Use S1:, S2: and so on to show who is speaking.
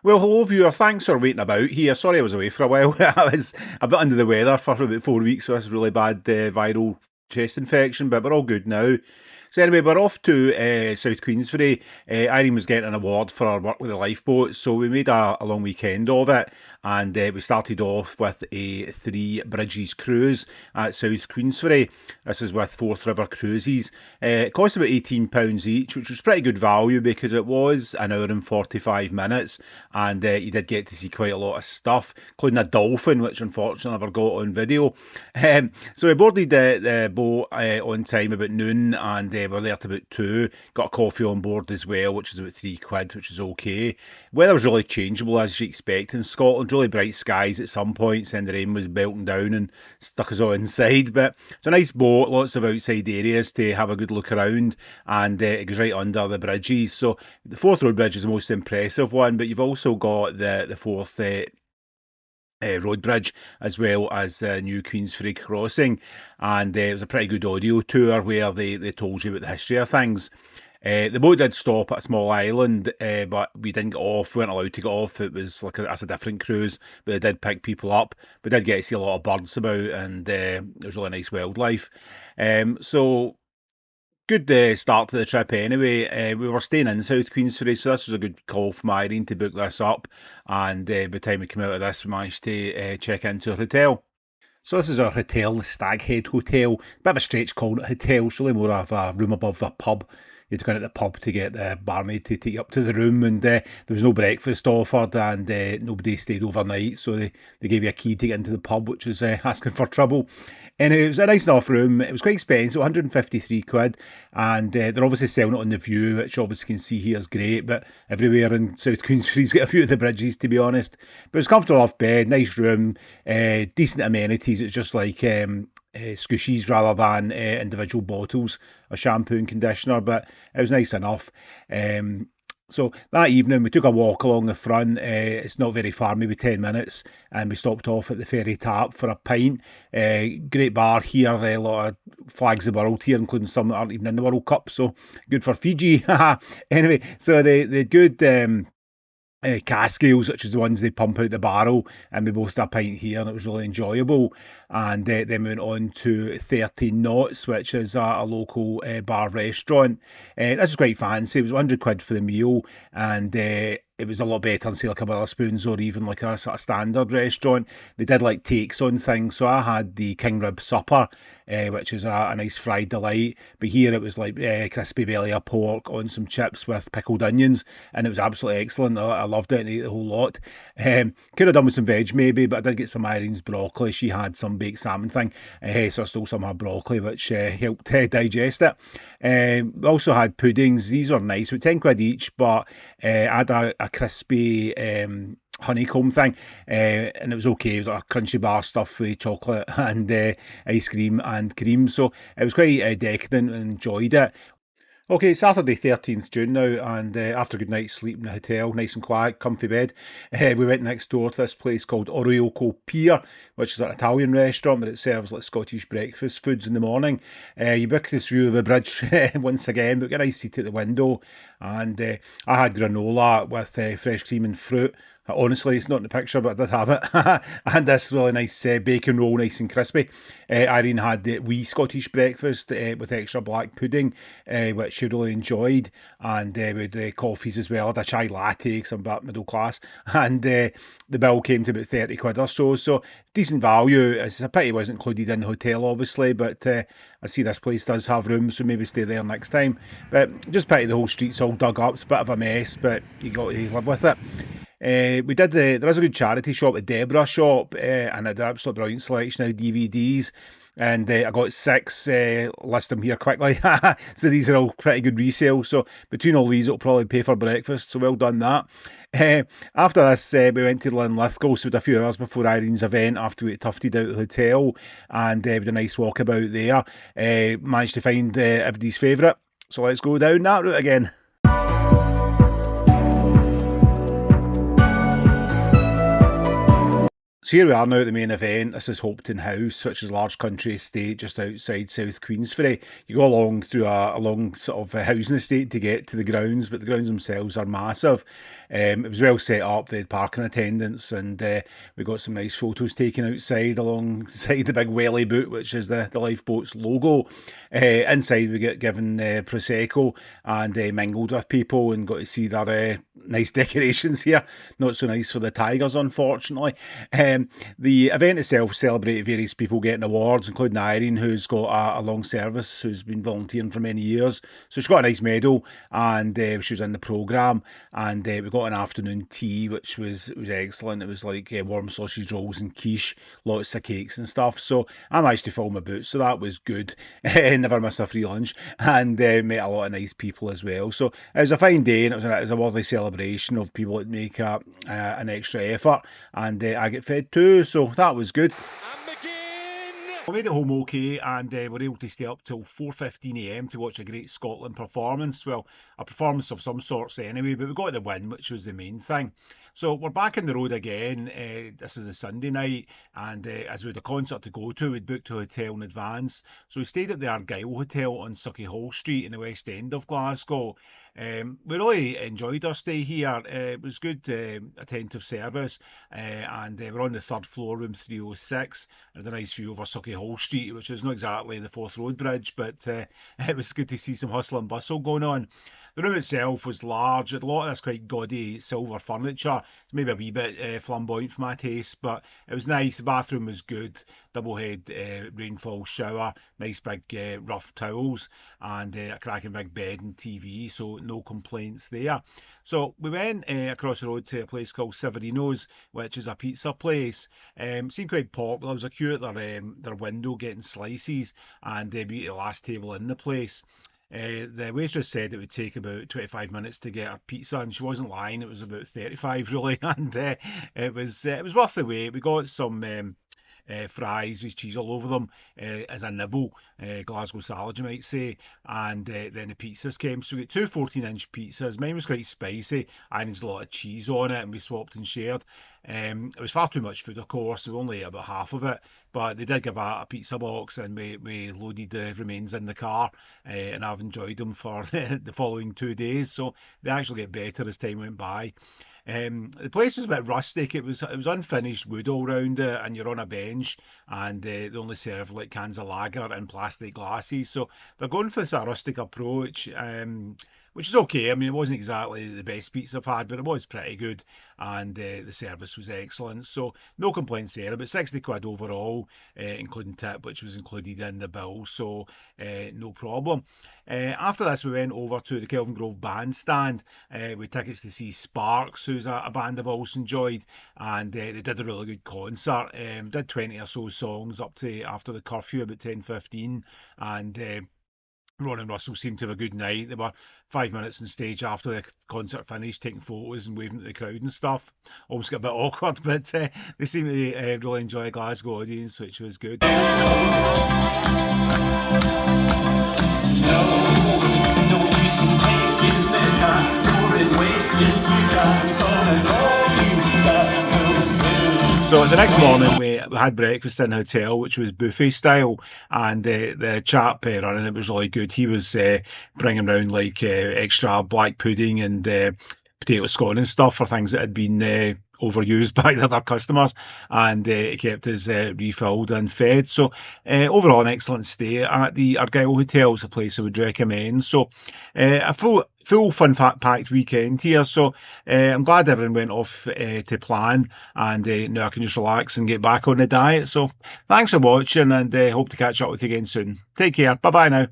S1: Well, hello viewer, thanks for waiting about here. Sorry I was away for a while. I was a bit under the weather for about 4 weeks with this really bad viral chest infection, but we're all good now. So anyway, we're off to South Queensferry. Irene was getting an award for her work with the lifeboat, so we made a long weekend of it, and we started off with a 3 bridges cruise at South Queensferry. This is with Forth River Cruises. It cost about £18 each, which was pretty good value because it was an hour and 45 minutes, and you did get to see quite a lot of stuff, including a dolphin, which unfortunately I never got on video. So we boarded the boat on time about noon, and we're there till about 2. Got a coffee on board as well, which is about £3, which is okay. Weather was really changeable as you expect in Scotland. Really bright skies at some points, and the rain was belting down and stuck us all inside. But it's a nice boat, lots of outside areas to have a good look around, and it goes right under the bridges. So the Forth Road Bridge is the most impressive one, but you've also got the Forth road bridge, as well as the new Queensferry crossing, and it was a pretty good audio tour where they told you about the history of things. The boat did stop at a small island, but we didn't get off. We weren't allowed to get off. It was like that's a different cruise, but they did pick people up. We did get to see a lot of birds about, and it was really nice wildlife. So good start to the trip anyway. We were staying in South Queensferry, so this was a good call from Irene to book this up. And by the time we came out of this, we managed to check into a hotel. So this is our hotel, the Staghead Hotel. Bit of a stretch calling it hotel, it's really more of a room above a pub. You had to go into the pub to get the barmaid to take you up to the room, and there was no breakfast offered, and nobody stayed overnight, so they gave you a key to get into the pub, which was asking for trouble. And it was a nice enough room. It was quite expensive, £153, and they're obviously selling it on the view, which obviously you can see here is great, but everywhere in South Queensferry's got a few of the bridges, to be honest. But it was comfortable off bed, nice room, decent amenities. It's just like squishies rather than individual bottles of shampoo and conditioner, but it was nice enough. So that evening we took a walk along the front. It's not very far, maybe 10 minutes, and we stopped off at the Ferry Tap for a pint. Great bar here, a lot of flags of the world here, including some that aren't even in the World Cup, so good for Fiji. Anyway, so the good Cascales, which is the ones they pump out the barrel, and we both had a pint here, and it was really enjoyable. And then we went on to 13 Knots, which is a local bar restaurant. This is quite fancy. It was £100 for the meal, and it was a lot better than say like a Wetherspoons or even like a sort of standard restaurant. They did like takes on things, so I had the king rib supper, which is a nice fried delight, but here it was like crispy belly of pork on some chips with pickled onions, and it was absolutely excellent. I loved it and ate the whole lot. Could have done with some veg maybe, but I did get some Irene's broccoli. She had some baked salmon thing, so I stole some of her broccoli, which helped digest it. We also had puddings. These were nice, with £10 each, but I had a crispy honeycomb thing, and it was okay. It was like a crunchy bar stuffed with chocolate and ice cream and cream, so it was quite decadent and enjoyed it. Okay, Saturday 13th June now, and after a good night's sleep in the hotel, nice and quiet, comfy bed, we went next door to this place called Argyll Pier, which is an Italian restaurant, but it serves like Scottish breakfast foods in the morning. You book this view of the bridge once again, but get a nice seat at the window, and I had granola with fresh cream and fruit. Honestly, it's not in the picture, but I did have it. And this really nice bacon roll, nice and crispy. Irene had the wee Scottish breakfast with extra black pudding, which she really enjoyed. And with the coffees as well. I had a chai latte, because I'm about middle class. And the bill came to about £30 or so. So decent value. It's a pity it wasn't included in the hotel, obviously. But I see this place does have rooms, so maybe stay there next time. But just pity the whole street's all dug up. It's a bit of a mess, but you got to live with it. We did there is a good charity shop, a Deborah shop, and I had an absolute brilliant selection of DVDs, and I got 6, list them here quickly. So these are all pretty good resale, so between all these it'll probably pay for breakfast, so well done that. After this we went to Linlithgow, so we had a few hours before Irene's event after we tufted out of the hotel, and we had a nice walk about there. Managed to find everybody's favourite, so let's go down that route again. So here we are now at the main event. This is Hopetoun House, which is a large country estate just outside South Queensferry. You go along through a long sort of housing estate to get to the grounds, but the grounds themselves are massive. It was well set up. They had parking attendants, and we got some nice photos taken outside alongside the big welly boot, which is the lifeboat's logo. Inside we get given Prosecco and mingled with people and got to see their nice decorations here. Not so nice for the Tigers, unfortunately. The event itself celebrated various people getting awards, including Irene, who's got a long service, who's been volunteering for many years. So she got a nice medal, and she was in the programme. And we got an afternoon tea, which was excellent. It was like warm sausage rolls and quiche, lots of cakes and stuff. So I managed to fill my boots, so that was good. Never miss a free lunch, and met a lot of nice people as well. So it was a fine day, and it was a worthy celebration of people that make an extra effort, and I get fed too, so that was good. We made it home okay, and were able to stay up till 4:15 AM to watch a great Scotland performance. Well, a performance of some sorts anyway, but we got the win, which was the main thing. So we're back on the road again. This is a Sunday night, and as we had a concert to go to, we'd booked a hotel in advance. So we stayed at the Argyll Hotel on Staghead Street in the West End of Glasgow. We really enjoyed our stay here. It was good, attentive service, and we're on the third floor, room 306. Had a nice view over Staghead Street, which is not exactly the Forth Road Bridge, but it was good to see some hustle and bustle going on. The room itself was large. It had a lot of this quite gaudy silver furniture. It's maybe a wee bit flamboyant for my taste, but it was nice. The bathroom was good. Double head rainfall shower, nice big rough towels, and a cracking big bed and TV, so no complaints there. So we went across the road to a place called Civerinos, which is a pizza place. Seemed quite popular. There was a queue at their window getting slices, and be at the last table in the place. The waitress said it would take about 25 minutes to get a pizza, and she wasn't lying. It was about 35 really, and it was worth the wait. We got some fries with cheese all over them as a nibble, Glasgow salad you might say, and then the pizzas came. So we got two 14-inch pizzas. Mine was quite spicy, and there's a lot of cheese on it, and we swapped and shared. It was far too much food, of course. We only ate about half of it, but they did give a pizza box, and we loaded the remains in the car, and I've enjoyed them for the following 2 days, so they actually get better as time went by. The place was a bit rustic. It was unfinished wood all round it, and you're on a bench, and they only serve like cans of lager in plastic glasses. So they're going for this rustic approach, which is okay. I mean, it wasn't exactly the best pizza I've had, but it was pretty good, and the service was excellent. So no complaints there. About 60 quid overall, including tip, which was included in the bill. So no problem. After this, we went over to the Kelvingrove Bandstand with tickets to see Sparks, who's a band I've also enjoyed, and they did a really good concert. Did 20 or so songs up to after the curfew, about 10:15, and Ron and Russell seemed to have a good night. They were 5 minutes on stage after the concert finished, taking photos and waving at the crowd and stuff. Almost got a bit awkward, but they seemed to really enjoy a Glasgow audience, which was good. So the next morning we had breakfast in a hotel, which was buffet style, and the chap running it was really good. He was bringing around like extra black pudding and potato scone and stuff for things that had been overused by the other customers, and it kept us refilled and fed. So overall an excellent stay at the Argyll Hotel. Is a place I would recommend. So a full fun packed weekend here, so I'm glad everyone went off to plan, and now I can just relax and get back on the diet. So thanks for watching, and hope to catch up with you again soon. Take care. Bye bye now.